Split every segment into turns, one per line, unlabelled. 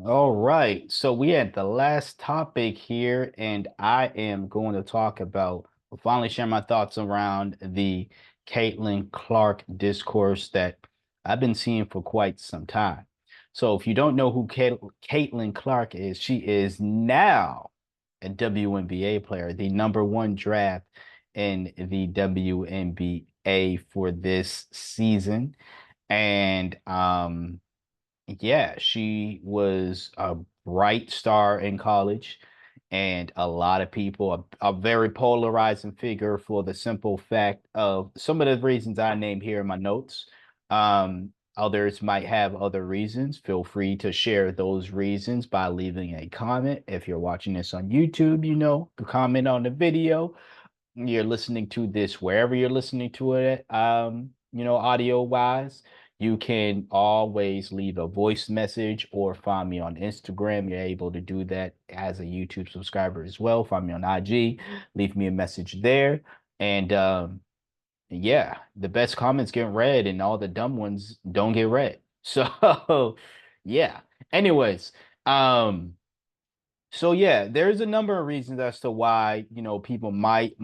All right, so we had the last topic here, and I am going to talk about, finally share my thoughts around the Caitlyn Clark discourse that I've been seeing for quite some time. So if you don't know who Caitlyn Clark is, she is now a WNBA player, the number one draft in the WNBA for this season. And yeah, she was a bright star in college, and a lot of people, a very polarizing figure for the simple fact of some of the reasons I named here in my notes. Others might have other reasons. Feel free to share those reasons by leaving a comment. If you're watching this on YouTube, comment on the video. You're listening to this wherever you're listening to it, audio wise. You can always leave a voice message or find me on Instagram. You're able to do that as a YouTube subscriber as well. Find me on IG, leave me a message there. And yeah, the best comments get read and all the dumb ones don't get read. So yeah. Anyways, um, so yeah, there's a number of reasons as to why, people might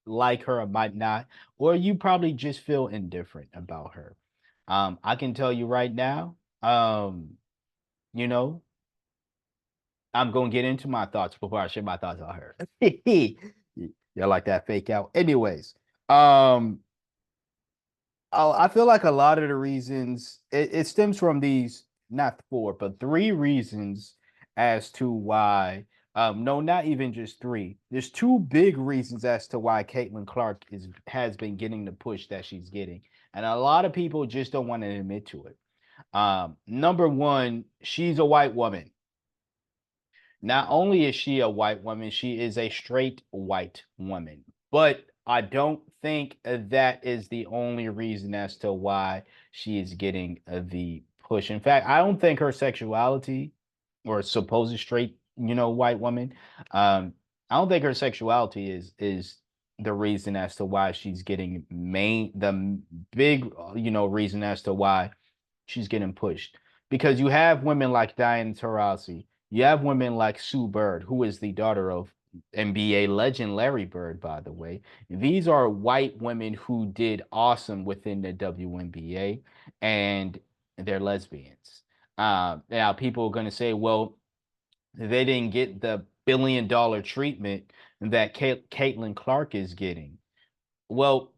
like her or might not, or you probably just feel indifferent about her. I can tell you right now, you know, I'm gonna get into my thoughts before I share my thoughts on her. You like that fake out? Anyways, um, I feel like a lot of the reasons it stems from these not four, but three reasons as to why. No, not even just three. There's two big reasons as to why Caitlin Clark has been getting the push that she's getting, and a lot of people just don't want to admit to it. Number one, she's a white woman. Not only is she a white woman, she is a straight white woman. But I don't think that is the only reason as to why she is getting the push. In fact, I don't think her sexuality or supposed straight, white woman, I don't think her sexuality is the reason as to why she's getting the big, reason as to why she's getting pushed. Because you have women like Diana Taurasi, you have women like Sue Bird, who is the daughter of NBA legend Larry Bird, by the way. These are white women who did awesome within the WNBA, and they're lesbians. Now, people are going to say, well, they didn't get the $1 billion treatment that Caitlin Clark is getting. Well,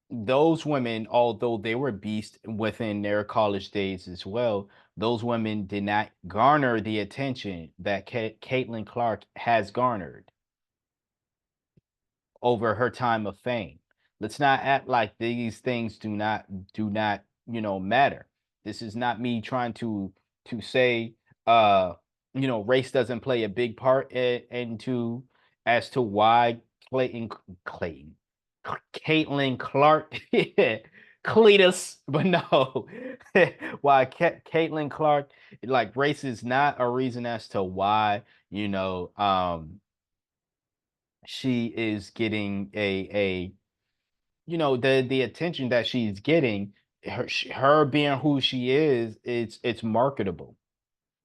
those women, although they were beasts within their college days as well, those women did not garner the attention that Caitlin Clark has garnered over her time of fame. Let's not act like these things do not matter. This is not me trying to say race doesn't play a big part into as to why Clayton Clayton Caitlin Clark Cletus, but no, why Caitlin Clark, like, race is not a reason as to why she is getting the attention that she's getting. Her being who she is, it's marketable,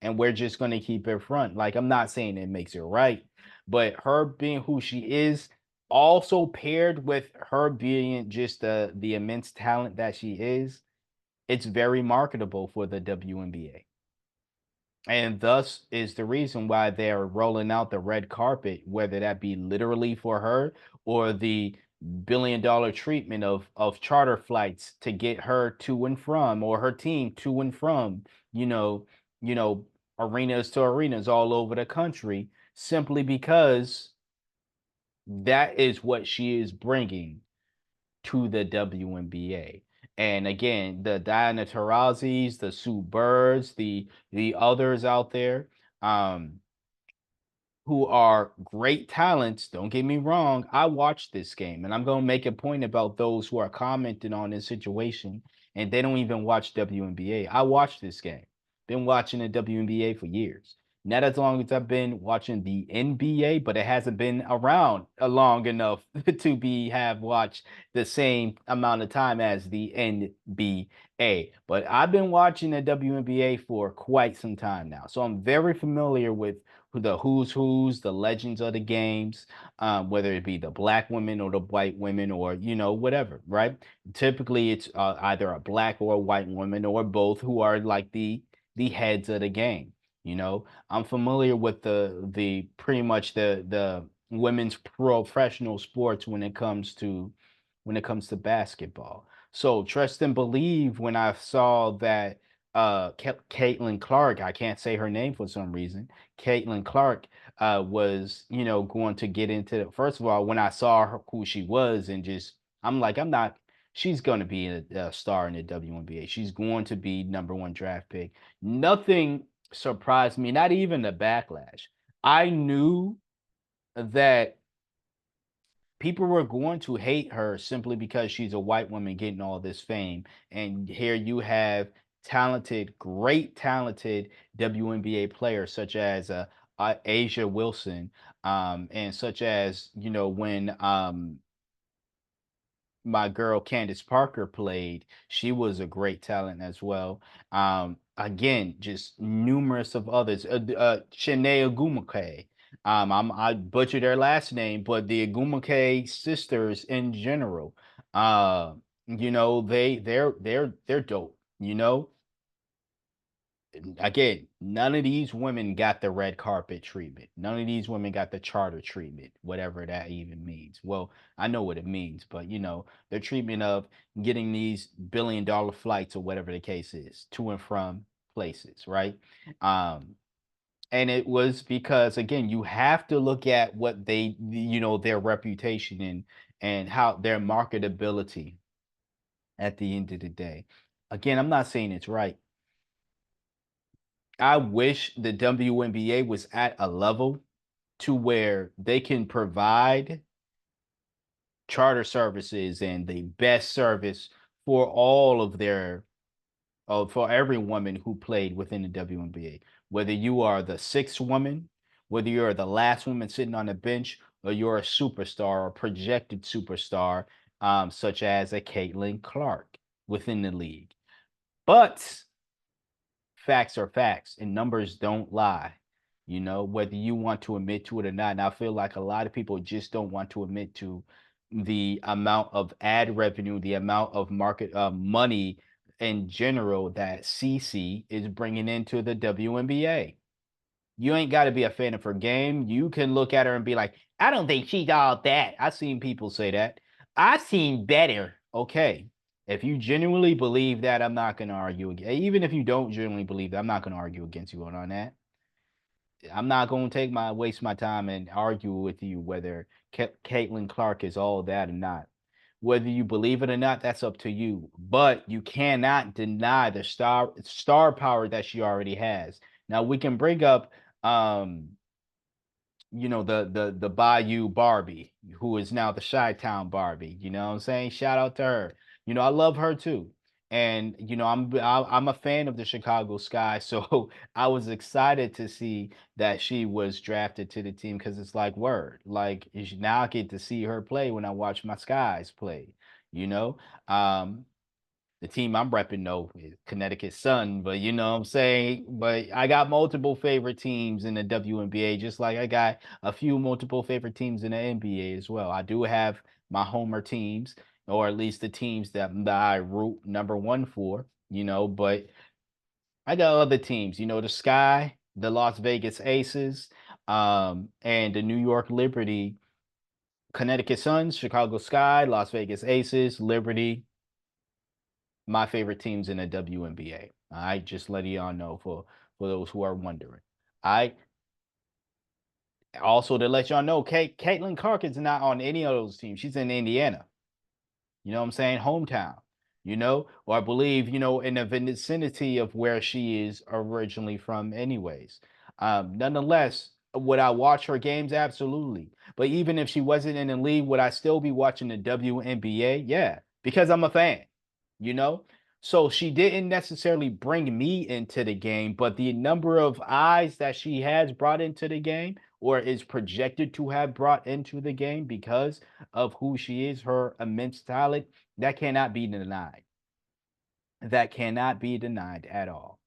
and we're just going to keep it front. Like, I'm not saying it makes it right, but her being who she is, also paired with her being just the immense talent that she is, it's very marketable for the WNBA. And thus is the reason why they're rolling out the red carpet, whether that be literally for her or the $1 billion treatment of charter flights to get her to and from, or her team to and from, you know, you know, arenas to arenas all over the country, simply because that is what she is bringing to the WNBA. And again, the Diana Taurasi's, the Sue Birds, the others out there, um, who are great talents. Don't get me wrong. I watched this game, and I'm gonna make a point about those who are commenting on this situation and they don't even watch WNBA. I watched this game. Been watching the WNBA for years. not as long as I've been watching the NBA, but it hasn't been around long enough to be have watched the same amount of time as the NBA. But I've been watching the WNBA for quite some time now, so I'm very familiar with the who's, the legends of the games, whether it be the black women or the white women or whatever, right? Typically, it's either a black or a white woman or both who are like the heads of the game. I'm familiar with the pretty much the women's professional sports when it comes to basketball. So trust and believe when I saw that Caitlyn Clark, I can't say her name for some reason. Caitlyn Clark was, going to get into it. First of all, when I saw her, who she was, and just I'm like, I'm not. She's going to be a star in the WNBA. She's going to be number one draft pick. Nothing surprised me, not even the backlash. I knew that people were going to hate her simply because she's a white woman getting all this fame. And here you have great talented WNBA players such as Asia Wilson, and such as, when my girl Candace Parker played. She was a great talent as well. Again, just numerous of others. Shanae Ogumake. I butchered their last name, but the Ogumake sisters in general, they're dope. Again, none of these women got the red carpet treatment. None of these women got the charter treatment, whatever that even means. Well, I know what it means, but their treatment of getting these billion-dollar flights or whatever the case is to and from places, right? Um, and it was because again, you have to look at what their reputation and how their marketability at the end of the day. Again, I'm not saying it's right. I wish the WNBA was at a level to where they can provide charter services and the best service for all of for every woman who played within the WNBA. Whether you are the sixth woman, whether you're the last woman sitting on the bench, or you're a superstar or projected superstar, such as a Caitlyn Clark within the league. But facts are facts and numbers don't lie, whether you want to admit to it or not. And I feel like a lot of people just don't want to admit to the amount of ad revenue, the amount of market money in general that CC is bringing into the WNBA. You ain't got to be a fan of her game. You can look at her and be like, I don't think she's all that. I've seen people say that. I've seen better. Okay. If you genuinely believe that, I'm not going to argue again. Even if you don't genuinely believe that, I'm not going to argue against you on that. I'm not going to waste my time and argue with you whether Caitlyn Clark is all that or not. Whether you believe it or not, that's up to you. But you cannot deny the star power that she already has. Now we can bring up the Bayou Barbie, who is now the Chi-Town Barbie. You know what I'm saying? Shout out to her. I love her too. And I'm a fan of the Chicago Sky, so I was excited to see that she was drafted to the team because it's like word. Like now I get to see her play when I watch my Skies play. You know, um, the team I'm repping though is Connecticut Sun, but you know what I'm saying? But I got multiple favorite teams in the WNBA, just like I got a few multiple favorite teams in the NBA as well. I do have my homer teams, or at least the teams that I root number one for, but I got other teams, the Sky, the Las Vegas Aces, and the New York Liberty, Connecticut Suns, Chicago Sky, Las Vegas Aces, Liberty, my favorite teams in the WNBA. I just let y'all know for those who are wondering. I also to let y'all know, Caitlyn Clark is not on any of those teams. She's in Indiana. You know what I'm saying? Hometown. Or I believe, in the vicinity of where she is originally from, anyways. Nonetheless, would I watch her games? Absolutely. But even if she wasn't in the league, would I still be watching the WNBA? Yeah, because I'm a fan, you know? So she didn't necessarily bring me into the game, but the number of eyes that she has brought into the game or is projected to have brought into the game because of who she is, her immense talent, that cannot be denied. That cannot be denied at all.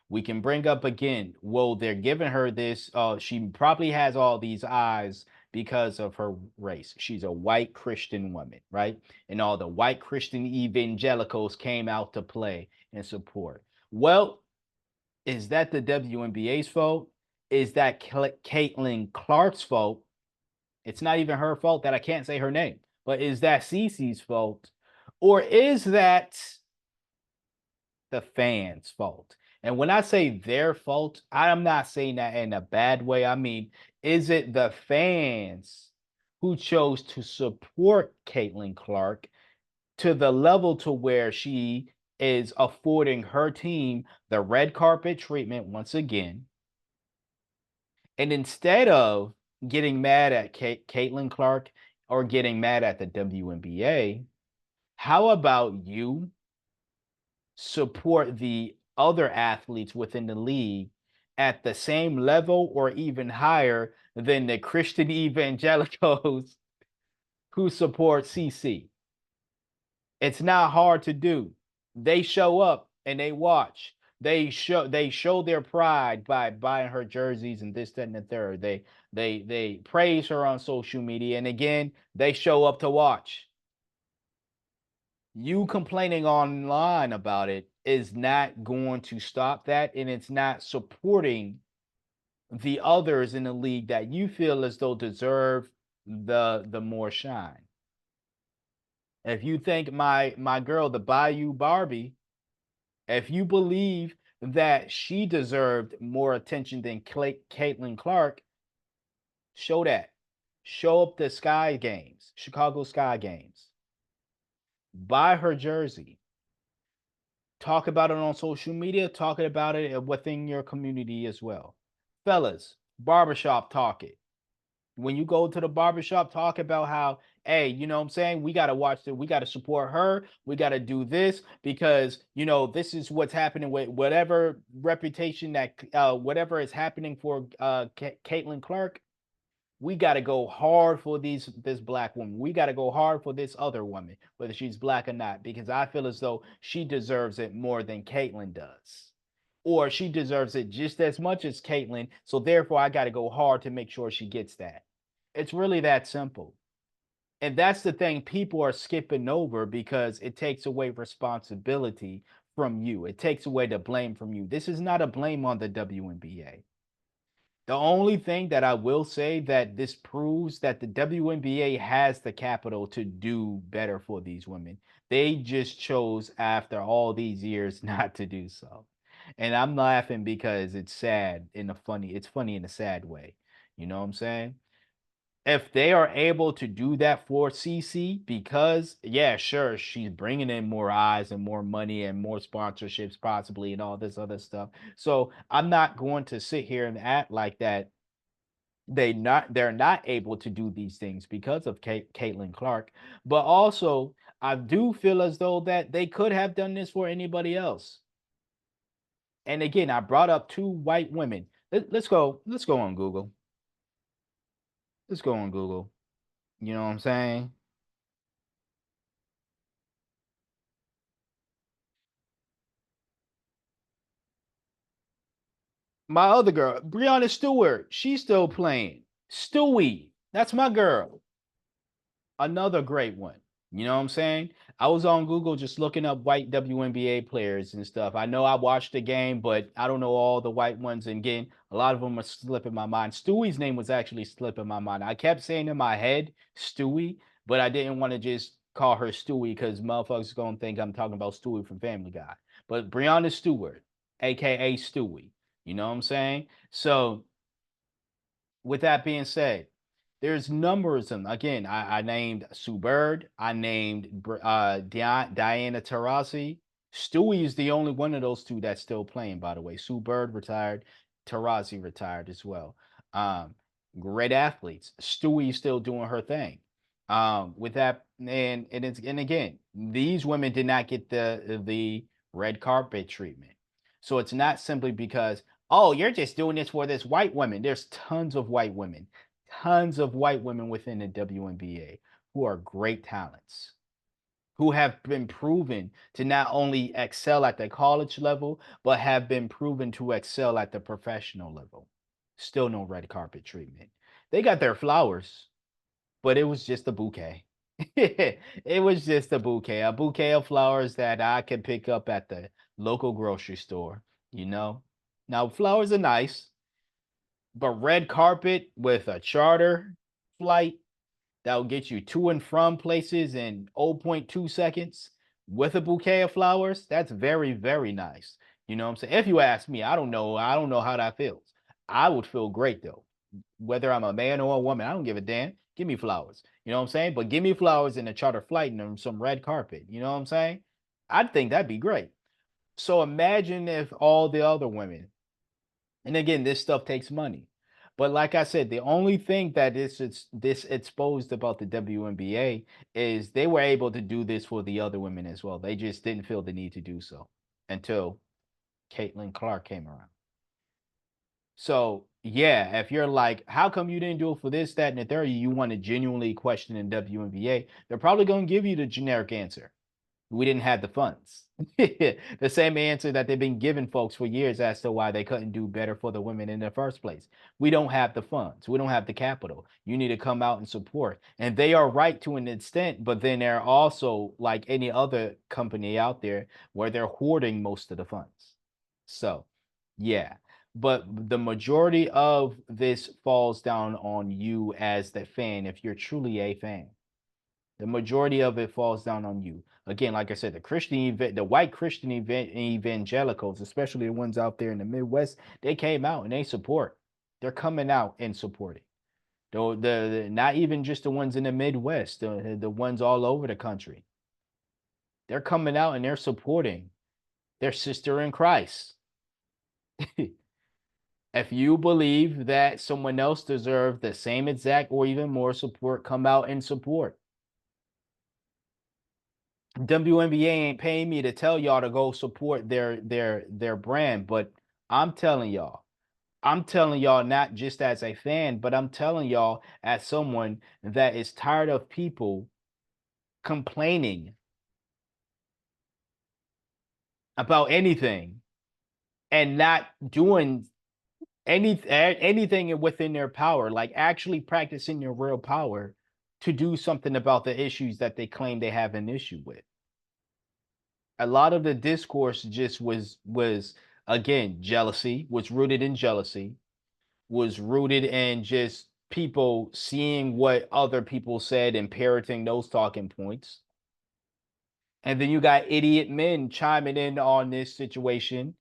We can bring up again, well, they're giving her this. She probably has all these eyes because of her race. She's a white Christian woman, right? And all the white Christian evangelicals came out to play and support. Well, is that the WNBA's fault? Is that Caitlyn Clark's fault? It's not even her fault that I can't say her name, but is that Cece's fault? Or is that the fans' fault? And when I say their fault, I'm not saying that in a bad way. I mean, is it the fans who chose to support Caitlyn Clark to the level to where she is affording her team the red carpet treatment once again? And instead of getting mad at Caitlyn Clark or getting mad at the WNBA, how about you support the other athletes within the league at the same level or even higher than the Christian evangelicals who support CC? It's not hard to do. They show up and they watch. They show their pride by buying her jerseys and this, that, and the third. They praise her on social media. And again, they show up to watch. You complaining online about it is not going to stop that, and it's not supporting the others in the league that you feel as though deserve the more shine. If you think my girl, the Bayou Barbie, if you believe that she deserved more attention than Caitlyn Clark, show that. Show up the Sky Games, Chicago Sky Games. Buy her jersey. Talk about it on social media, talking about it within your community as well. Fellas, barbershop talk it. When you go to the barbershop, talk about how, hey, you know what I'm saying? We got to watch it. We got to support her. We got to do this because, this is what's happening with whatever reputation that, whatever is happening for Caitlyn Clark. We got to go hard for this black woman. We got to go hard for this other woman, whether she's black or not, because I feel as though she deserves it more than Caitlyn does. Or she deserves it just as much as Caitlyn. So therefore, I got to go hard to make sure she gets that. It's really that simple. And that's the thing people are skipping over because it takes away responsibility from you. It takes away the blame from you. This is not a blame on the WNBA. The only thing that I will say that this proves that the WNBA has the capital to do better for these women. They just chose after all these years not to do so. And I'm laughing because it's sad it's funny in a sad way. You know what I'm saying? If they are able to do that for CC, because yeah, sure, she's bringing in more eyes and more money and more sponsorships, possibly, and all this other stuff. So I'm not going to sit here and act like that they're not able to do these things because of Caitlyn Clark, but also I do feel as though that they could have done this for anybody else. And again, I brought up two white women. Let's go on Google. Let's go on Google. You know what I'm saying? My other girl, Brianna Stewart, she's still playing. Stewie, that's my girl. Another great one. You know what I'm saying? I was on Google just looking up white WNBA players and stuff. I know I watched the game, but I don't know all the white ones. And again, a lot of them are slipping my mind. Stewie's name was actually slipping my mind. I kept saying in my head, Stewie, but I didn't want to just call her Stewie because motherfuckers going to think I'm talking about Stewie from Family Guy. But Brianna Stewart, aka Stewie. You know what I'm saying? So, with that being said, there's numbers of them. Again, I named Sue Bird. I named Diana Taurasi. Stewie is the only one of those two that's still playing, by the way. Sue Bird retired. Taurasi retired as well. Great athletes. Stewie's still doing her thing. With that And again, these women did not get the red carpet treatment. So it's not simply because, oh, you're just doing this for this white woman. There's tons of white women within the WNBA who are great talents, who have been proven to not only excel at the college level, but have been proven to excel at the professional level. Still no red carpet treatment. They got their flowers, but it was just a bouquet. It was just a bouquet of flowers that I could pick up at the local grocery store, you know? Now, flowers are nice, but red carpet with a charter flight that will get you to and from places in 0.2 seconds with a bouquet of flowers, that's very, very nice. You know what I'm saying? If you ask me, I don't know. I don't know how that feels. I would feel great though. Whether I'm a man or a woman, I don't give a damn. Give me flowers. You know what I'm saying? But give me flowers in a charter flight and some red carpet. You know what I'm saying? I'd think that'd be great. So imagine if all the other women, and again, this stuff takes money. But like I said, the only thing that this exposed about the WNBA is they were able to do this for the other women as well. They just didn't feel the need to do so until Caitlyn Clark came around. So yeah, if you're like, how come you didn't do it for this, that, and the third, you want to genuinely question the WNBA, they're probably going to give you the generic answer. We didn't have the funds. The same answer that they've been giving folks for years as to why they couldn't do better for the women in the first place. We don't have the funds. We don't have the capital. You need to come out and support. And they are right to an extent, but then they're also like any other company out there where they're hoarding most of the funds. So, yeah. But the majority of this falls down on you as the fan, if you're truly a fan. The majority of it falls down on you. Again, like I said, the white Christian evangelicals, especially the ones out there in the Midwest, they came out and they support. They're coming out and supporting. Though the not even just the ones in the Midwest, the ones all over the country. They're coming out and they're supporting their sister in Christ. If you believe that someone else deserves the same exact or even more support, come out and support. WNBA ain't paying me to tell y'all to go support their brand, but I'm telling y'all, I'm telling y'all not just as a fan, but I'm telling y'all as someone that is tired of people complaining about anything and not doing anything within their power, like actually practicing their real power to do something about the issues that they claim they have an issue with. A lot of the discourse just was again jealousy, was rooted in jealousy, was rooted in just people seeing what other people said and parroting those talking points. And then you got idiot men chiming in on this situation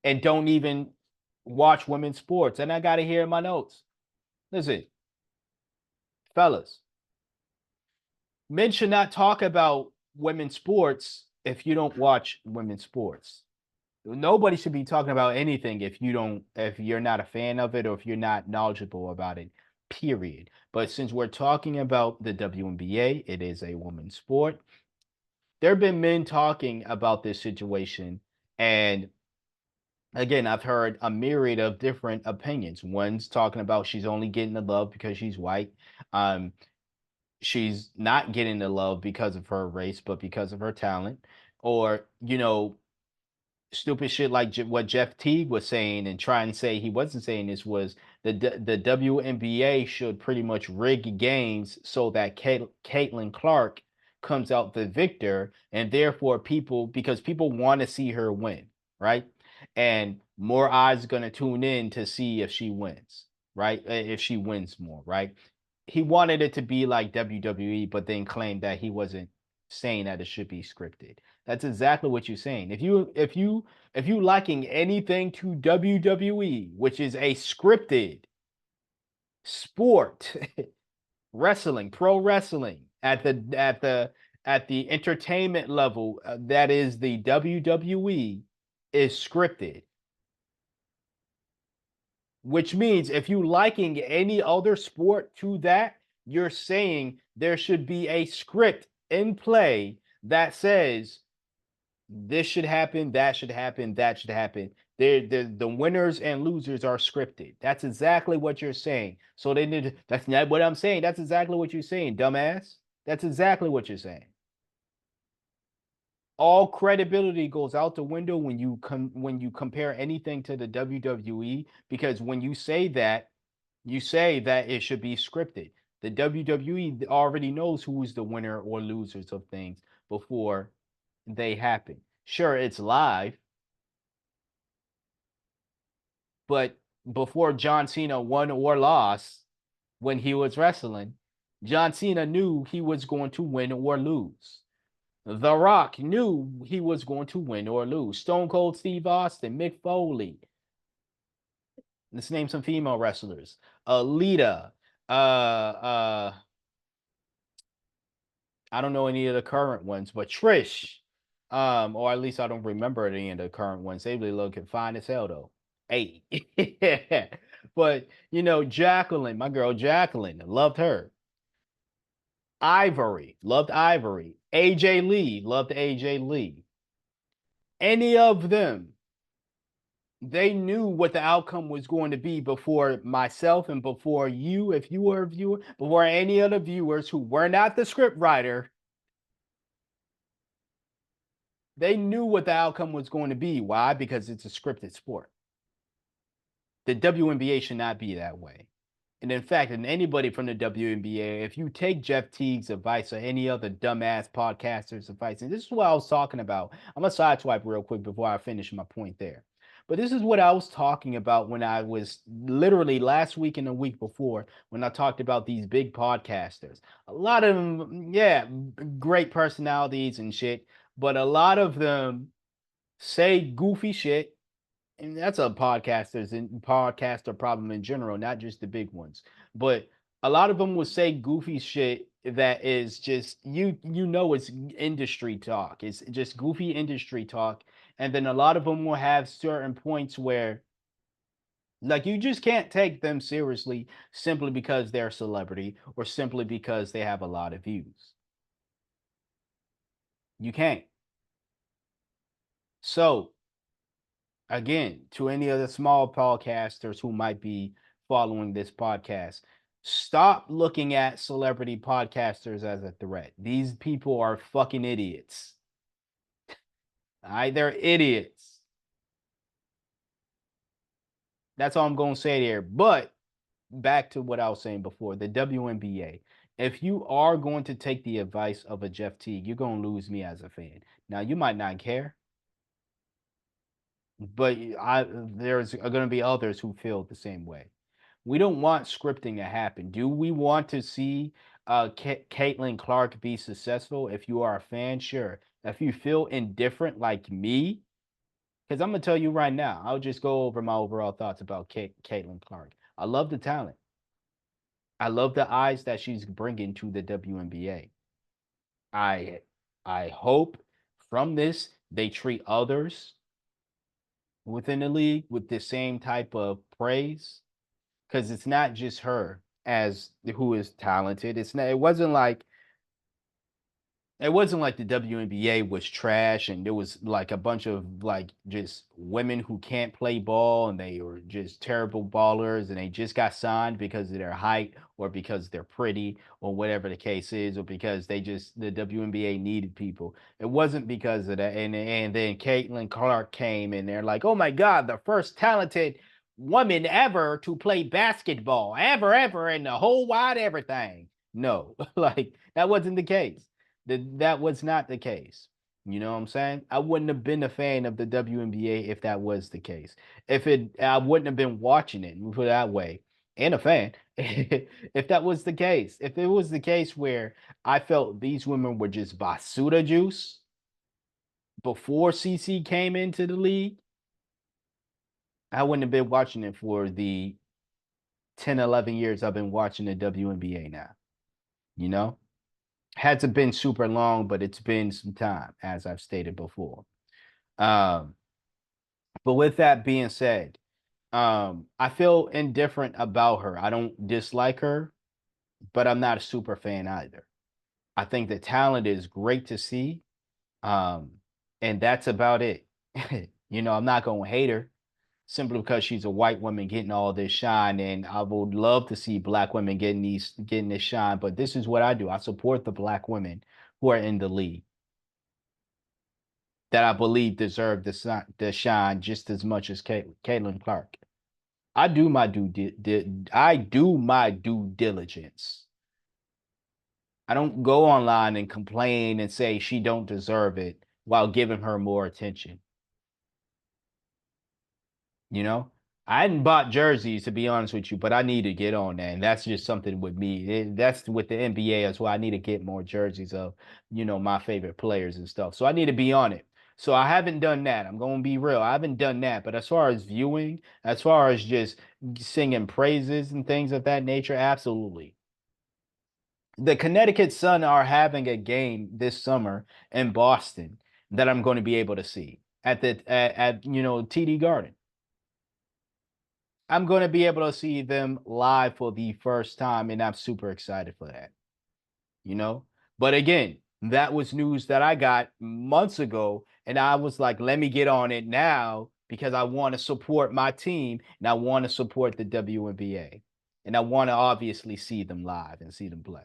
and don't even watch women's sports. And I got to hear in my notes. Listen, fellas, men should not talk about women's sports if you don't watch women's sports. Nobody should be talking about anything if you're not a fan of it or if you're not knowledgeable about it, period. But since we're talking about the WNBA, it is a women's sport. There have been men talking about this situation, and again, I've heard a myriad of different opinions. One's talking about she's only getting the love because she's white. Um, she's not getting the love because of her race, but because of her talent. Or, stupid shit like what Jeff Teague was saying and try and say he wasn't saying this was the WNBA should pretty much rig games so that Caitlyn Clark comes out the victor, and therefore because people want to see her win, right? And more eyes are going to tune in to see if she wins, right? If she wins more, right? He wanted it to be like WWE, but then claimed that he wasn't saying that it should be scripted. That's exactly what you're saying. If you liking anything to WWE, which is a scripted sport, wrestling, pro wrestling at the entertainment level, that is the WWE is scripted. Which means if you liking any other sport to that, you're saying there should be a script in play that says this should happen, that should happen, that should happen. The winners and losers are scripted. That's exactly what you're saying. So they need. That's not what I'm saying. That's exactly what you're saying, dumbass. That's exactly what you're saying. All credibility goes out the window when you compare anything to the WWE, because when you say that it should be scripted. The WWE already knows who is the winner or losers of things before they happen. Sure, it's live, but before John Cena won or lost when he was wrestling, John Cena knew he was going to win or lose. The Rock knew he was going to win or lose. Stone Cold Steve Austin, Mick Foley. Let's name some female wrestlers. Alita. I don't know any of the current ones, but Trish. Or at least I don't remember any of the current ones. They really look fine as hell though. Hey. But Jacqueline, my girl Jacqueline, loved her. Ivory, loved Ivory. AJ Lee, loved AJ Lee. Any of them, they knew what the outcome was going to be before myself and before you, if you were a viewer, before any other viewers who were not the script writer. They knew what the outcome was going to be. Why? Because it's a scripted sport. The WNBA should not be that way. And in fact, and anybody from the WNBA, if you take Jeff Teague's advice or any other dumbass podcaster's advice, and this is what I was talking about. I'm going to sideswipe real quick before I finish my point there. But this is what I was talking about when I was literally last week and the week before when I talked about these big podcasters. A lot of them, yeah, great personalities and shit, but a lot of them say goofy shit, and that's a podcaster problem in general, not just the big ones. But a lot of them will say goofy shit that is just it's industry talk. It's just goofy industry talk. And then a lot of them will have certain points where like you just can't take them seriously simply because they're a celebrity or simply because they have a lot of views. You can't. So again, to any of the small podcasters who might be following this podcast, stop looking at celebrity podcasters as a threat. These people are fucking idiots. All right, they're idiots. That's all I'm going to say there. But back to what I was saying before, the WNBA. If you are going to take the advice of a Jeff Teague, you're going to lose me as a fan. Now, you might not care, but there's going to be others who feel the same way. We don't want scripting to happen. Do we want to see Caitlyn Clark be successful? If you are a fan, sure. If you feel indifferent like me, because I'm gonna tell you right now, I'll just go over my overall thoughts about Caitlyn Clark. I love the talent. I love the eyes that she's bringing to the WNBA. I I hope from this they treat others within the league with the same type of praise, because it's not just her as who is talented. It's not. It wasn't like the WNBA was trash and there was like a bunch of like just women who can't play ball and they were just terrible ballers and they just got signed because of their height or because they're pretty or whatever the case is, or because the WNBA needed people. It wasn't because of that. And then Caitlyn Clark came and they're like, oh my God, the first talented woman ever to play basketball, ever in the whole wide everything. No, like that wasn't the case. That was not the case. You know what I'm saying? I wouldn't have been a fan of the WNBA if that was the case. I wouldn't have been watching it, put it that way, and a fan if that was the case. If it was the case where I felt these women were just basuda juice before CC came into the league, I wouldn't have been watching it for the 10, 11 years I've been watching the WNBA now. You know? Hasn't been super long, but it's been some time, as I've stated before. Um, but with that being said, I feel indifferent about her. I don't dislike her. but I'm not a super fan either. I think the talent is great to see. Um, and that's about it. I'm not going to hate her simply because she's a white woman getting all this shine. And I would love to see black women getting this shine. But this is what I do. I support the black women who are in the league that I believe deserve the shine just as much as Caitlyn Clark. I do my due diligence. I don't go online and complain and say she don't deserve it while giving her more attention. You know, I hadn't bought jerseys to be honest with you, but I need to get on that. And that's just something with me. That's with the NBA as well. I need to get more jerseys of, my favorite players and stuff. So I need to be on it. So I haven't done that. I'm going to be real. I haven't done that. But as far as viewing, as far as just singing praises and things of that nature, absolutely. The Connecticut Sun are having a game this summer in Boston that I'm going to be able to see at TD Garden. I'm going to be able to see them live for the first time, and I'm super excited for that. You know, but again, that was news that I got months ago, and I was like, let me get on it now because I want to support my team and I want to support the WNBA, and I want to obviously see them live and see them play.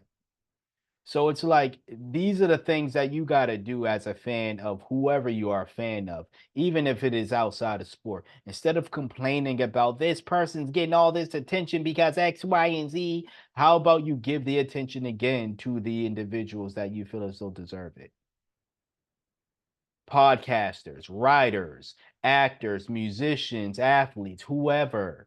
So it's like these are the things that you got to do as a fan of whoever you are a fan of, even if it is outside of sport. Instead of complaining about this person's getting all this attention because X, Y, and Z, how about you give the attention again to the individuals that you feel as though deserve it? Podcasters, writers, actors, musicians, athletes, whoever.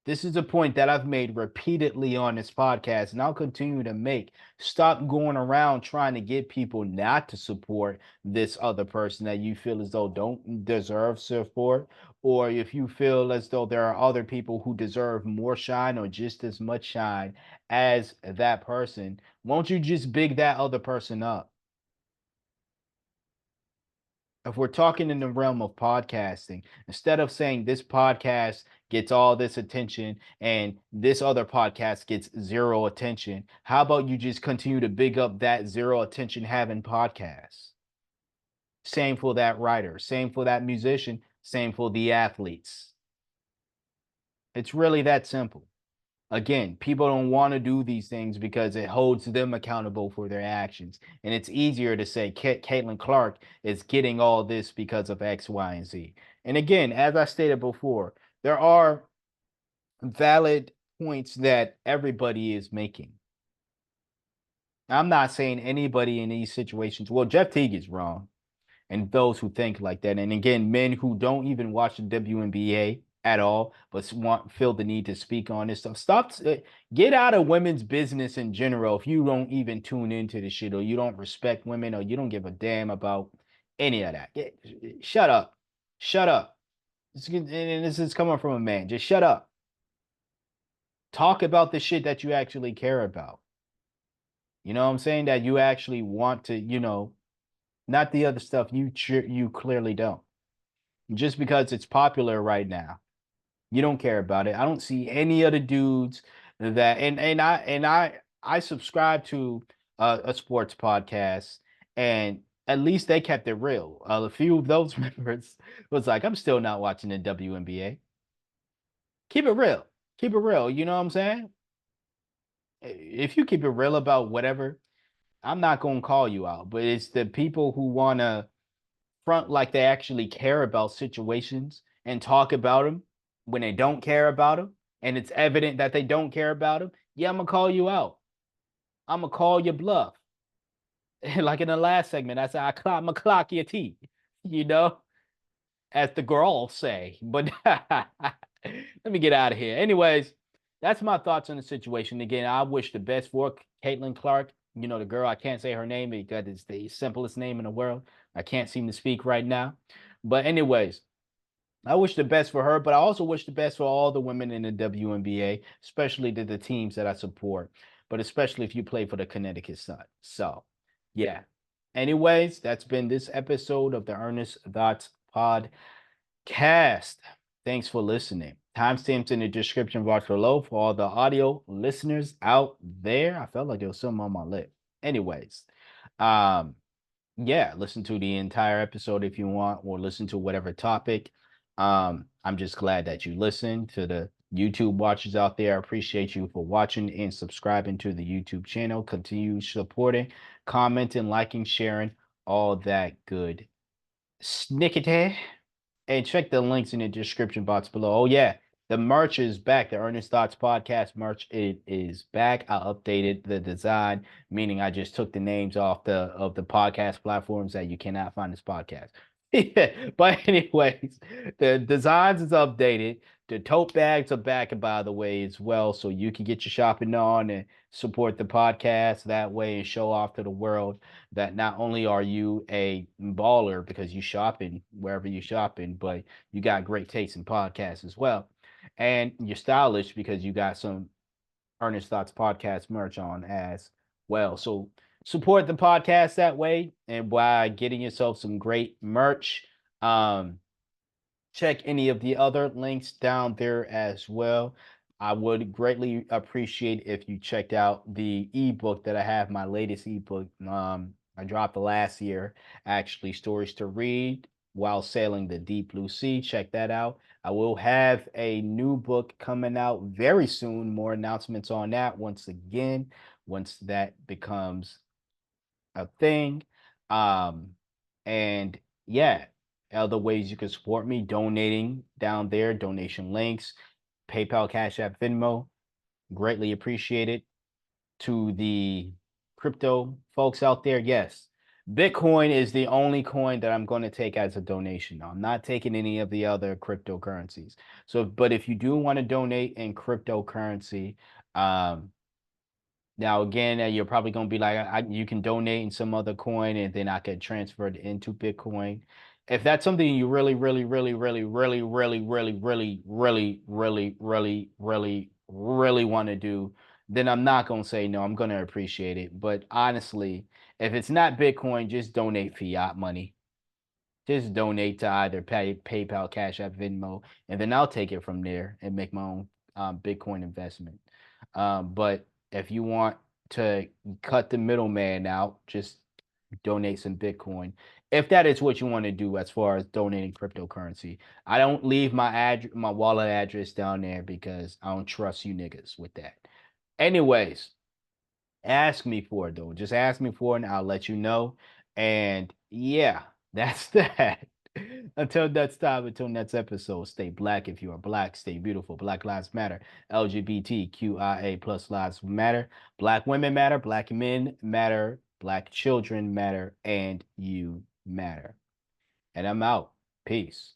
This is a point that I've made repeatedly on this podcast, and I'll continue to make. Stop going around trying to get people not to support this other person that you feel as though don't deserve support, or if you feel as though there are other people who deserve more shine or just as much shine as that person. Won't you just big that other person up? If we're talking in the realm of podcasting, instead of saying this podcast gets all this attention and this other podcast gets zero attention, how about you just continue to big up that zero attention having podcast? Same for that writer, same for that musician, same for the athletes. It's really that simple. Again, people don't want to do these things because it holds them accountable for their actions. And it's easier to say Caitlyn Clark is getting all this because of X, Y, and Z. And again, as I stated before, there are valid points that everybody is making. I'm not saying anybody in these situations, well, Jeff Teague is wrong, and those who think like that. And again, men who don't even watch the WNBA at all, but feel the need to speak on this stuff. Get out of women's business in general if you don't even tune into the shit, or you don't respect women, or you don't give a damn about any of that. Shut up. Shut up. And this is coming from a man. Just shut up. Talk about the shit that you actually care about. You know what I'm saying? That you actually want to, not the other stuff you clearly don't. Just because it's popular right now. You don't care about it. I don't see any other dudes that and I subscribe to a sports podcast, and at least they kept it real. A few of those members was like, I'm still not watching the WNBA. Keep it real. Keep it real. You know what I'm saying? If you keep it real about whatever, I'm not gonna call you out. But it's the people who wanna front like they actually care about situations and talk about them when they don't care about them, and it's evident that they don't care about them. Yeah, I'm gonna call you out. I'm gonna call your bluff. Like in the last segment, I said I'm gonna clock your teeth, you know, as the girls say. But let me get out of here. Anyways, that's my thoughts on the situation. Again, I wish the best for Caitlyn Clark. The girl, I can't say her name because it's the simplest name in the world. I can't seem to speak right now. But anyways, I wish the best for her, but I also wish the best for all the women in the WNBA, especially the teams that I support, but especially if you play for the Connecticut Sun. So, yeah. Anyways, that's been this episode of the Earnest Thoughts Podcast. Thanks for listening. Timestamps in the description box below for all the audio listeners out there. I felt like there was something on my lip. Anyways, um, yeah, listen to the entire episode if you want, or listen to whatever topic. I'm just glad that you listened. To the YouTube watchers out there, I appreciate you for watching and subscribing to the YouTube channel. Continue supporting, commenting, liking, sharing, all that good snickety. And check the links in the description box below. Oh yeah, the merch is back. The Earnest Thoughts Podcast merch, it is back. I updated the design, meaning I just took the names off the podcast platforms that you cannot find this podcast. But anyways, the designs is updated. The tote bags are back, by the way, as well, so you can get your shopping on and support the podcast that way and show off to the world that not only are you a baller because you shopping wherever you shopping, but you got great taste in podcasts as well. And you're stylish because you got some Earnest Thoughts podcast merch on as well. So support the podcast that way and by getting yourself some great merch. Um, check any of the other links down there as well. I would greatly appreciate if you checked out the ebook that I have, my latest ebook. I dropped the last year, actually, Stories to Read While Sailing the Deep Blue Sea. Check that out. I will have a new book coming out very soon. More announcements on that once that becomes a thing. Um, and yeah, other ways you can support me, donating down there, donation links, PayPal, Cash App, Venmo, greatly appreciated. To the crypto folks out there, yes, Bitcoin is the only coin that I'm going to take as a donation. I'm not taking any of the other cryptocurrencies. So, but if you do want to donate in cryptocurrency, um, now again, you're probably gonna be like, you can donate in some other coin, and then I can transfer it into Bitcoin. If that's something you really, really, really, really, really, really, really, really, really, really, really, really, really want to do, then I'm not gonna say no. I'm gonna appreciate it. But honestly, if it's not Bitcoin, just donate fiat money. Just donate to either PayPal, Cash App, Venmo, and then I'll take it from there and make my own Bitcoin investment. But if you want to cut the middleman out, just donate some Bitcoin. If that is what you want to do as far as donating cryptocurrency, I don't leave my wallet address down there because I don't trust you niggas with that. Anyways, ask me for it though. Just ask me for it and I'll let you know. And yeah, that's that. Until next time, until next episode, stay black if you are black, stay beautiful. Black Lives Matter, LGBTQIA plus lives matter. Black women matter, black men matter, black children matter, and you matter. And I'm out. Peace.